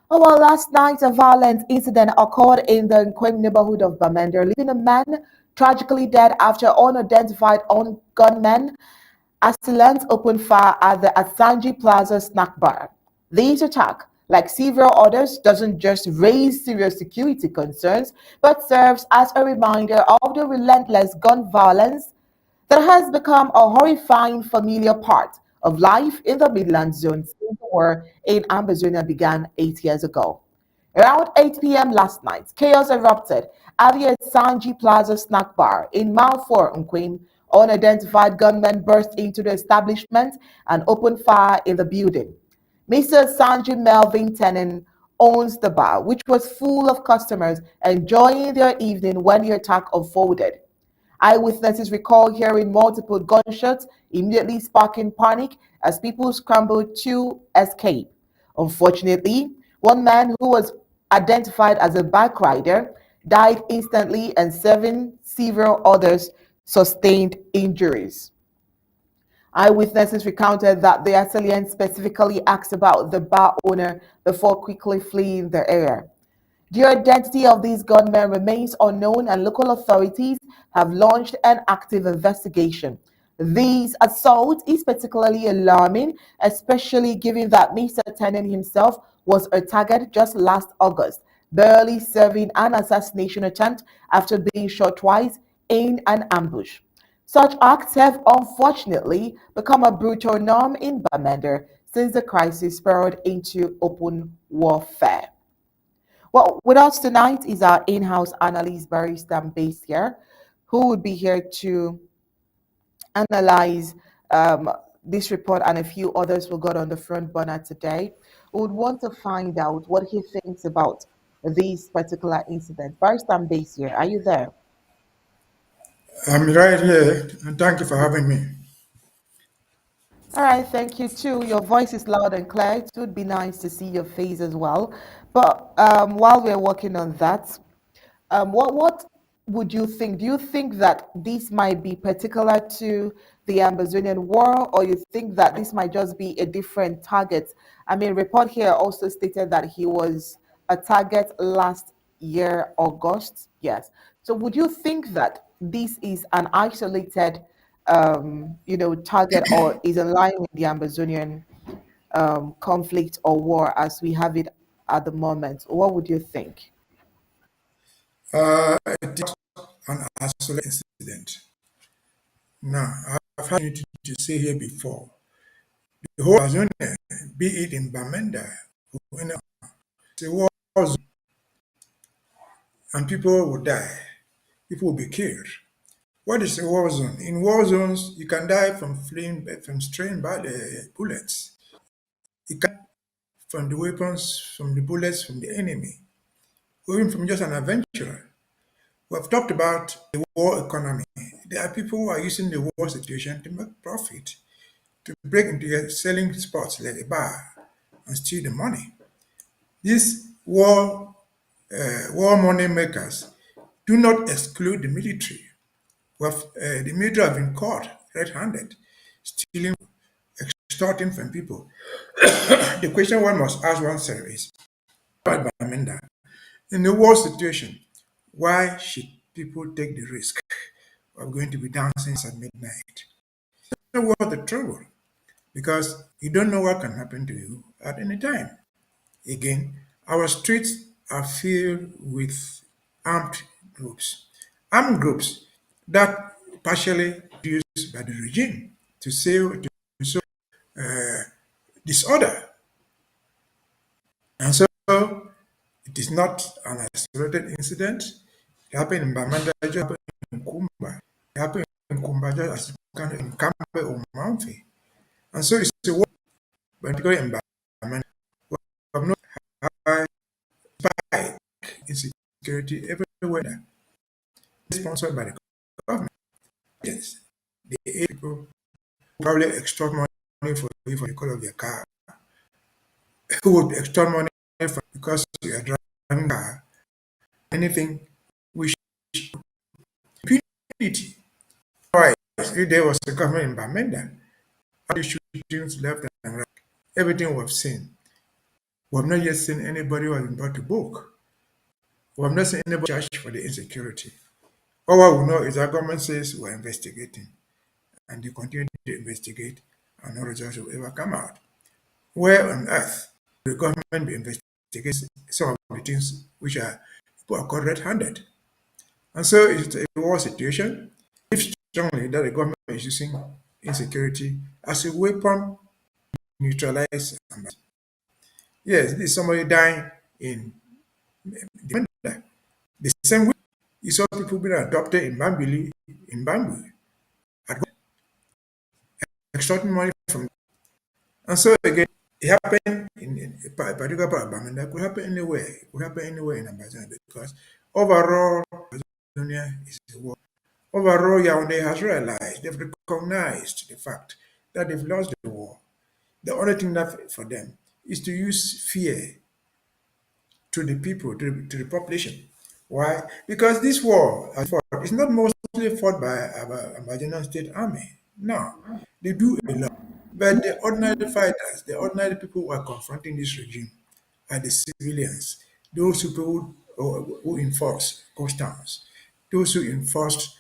Oh, well, last night a violent incident occurred in the Nkwem neighborhood of Bamenda, leaving a man tragically dead after unidentified gunmen assailants opened fire at the Asanji Plaza snack bar. This attack, like several others, doesn't just raise serious security concerns, but serves as a reminder of the relentless gun violence that has become a horrifying familiar part of life in the Midland zone since the war in Ambazonia began 8 years ago. Around 8 p.m. last night, chaos erupted at the Sanji Plaza snack bar in Mile 4 Nkwim. Unidentified gunmen burst into the establishment and opened fire in the building. Mr. Sanji Melvin Tenen owns the bar, which was full of customers enjoying their evening when the attack unfolded. Eyewitnesses recall hearing multiple gunshots, immediately sparking panic as people scrambled to escape. Unfortunately, one man who was identified as a bike rider died instantly and several others sustained injuries. Eyewitnesses recounted that the assailant specifically asked about the bar owner before quickly fleeing the area. The identity of these gunmen remains unknown, and local authorities have launched an active investigation. This assault is particularly alarming, especially given that Mr. Tenen himself was a target just last August, barely serving an assassination attempt after being shot twice in an ambush. Such acts have unfortunately become a brutal norm in Bamenda since the crisis spiraled into open warfare. Well, with us tonight is our in-house analyst, barrister based here, who would be here to analyze um, this report and a few others we got on the front burner today. We would want to find out what he thinks about this particular incident. Barrister based here, are you there? I'm right here, and thank you for having me. All right, thank you too. Your voice is loud and clear. It would be nice to see your face as well. But while we're working on that, what would you think? Do you think that this might be particular to the Amazonian war, or you think that this might just be a different target? I mean, report here also stated that he was a target last year, August. Yes. So would you think that this is an isolated, target, or is in line with the Amazonian conflict or war as we have it at the moment? What would you think? It is an isolated incident. Now, I've had you to say here before, the whole Amazonia, be it in Bamenda, or in a war zone, and people will die, people will be killed. What is a war zone? In war zones, you can die from fleeing, from strained by the bullets. You can from the weapons, from the bullets from the enemy, or even from just an adventurer. We have talked about the war economy. There are people who are using the war situation to make profit, to break into your selling spots like a bar and steal the money. These war money makers do not exclude the military. The military have been caught red-handed, stealing, extorting from people. The question one must ask oneself is, about Bamenda, in a war situation, why should people take the risk of going to be dancing at midnight? It's not worth the trouble because you don't know what can happen to you at any time. Again, our streets are filled with armed groups. Armed groups that partially used by the regime to sow disorder. And so it is not an isolated incident. It happened in Bamanda, it happened in Kumba. It happened in Kumba just as it can in Kambe or Mamfi. And so it's a war, particularly in Bamanda. We have no high spike insecurity everywhere. Sponsored by the government. Yes. The aid people probably extort money for you for the color of your car. Who would extort money for because you are driving a car? Anything we should impunity. Why? If there was a government in Bamenda, all the shootings left and right, everything we've seen. We have not yet seen anybody who has been brought to book. We have not seen anybody charged for the insecurity. All we know is that government says we're investigating, and they continue to investigate, and no results will ever come out. Where on earth will the government be investigating some of the things which are people are caught red-handed? And so it's a war situation. If strongly that the government is using insecurity as a weapon to neutralize. Yes, this is somebody dying in Bamenda. The same way you saw people being adopted in Bambili, in Bamboo, extorting money from. And so again, it happened in a particular part of Bamenda. It could happen anywhere. It could happen anywhere in Amazon because overall, Amazonia is a war. Overall, Yaoundé has realized, they've recognized the fact that they've lost the war. The only thing left for them is to use fear to the people, to the population. Why? Because this war is not mostly fought by a marginal state army. No, they do a lot. But the ordinary fighters, the ordinary people who are confronting this regime are the civilians, those who enforce ghost towns, those who enforce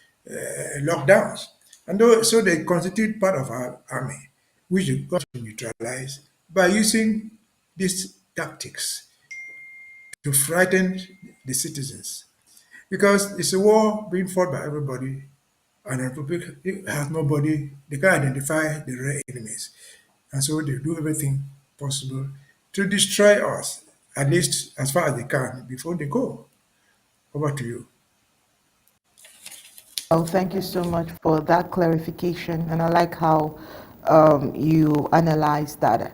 lockdowns. And so they constitute part of our army, which they got to neutralize by using these tactics to frighten the citizens. Because it's a war being fought by everybody, and the Republic has nobody, they can identify the real enemies. And so they do everything possible to destroy us, at least as far as they can, before they go. Over to you. Oh, thank you so much for that clarification. And I like how you analyze that.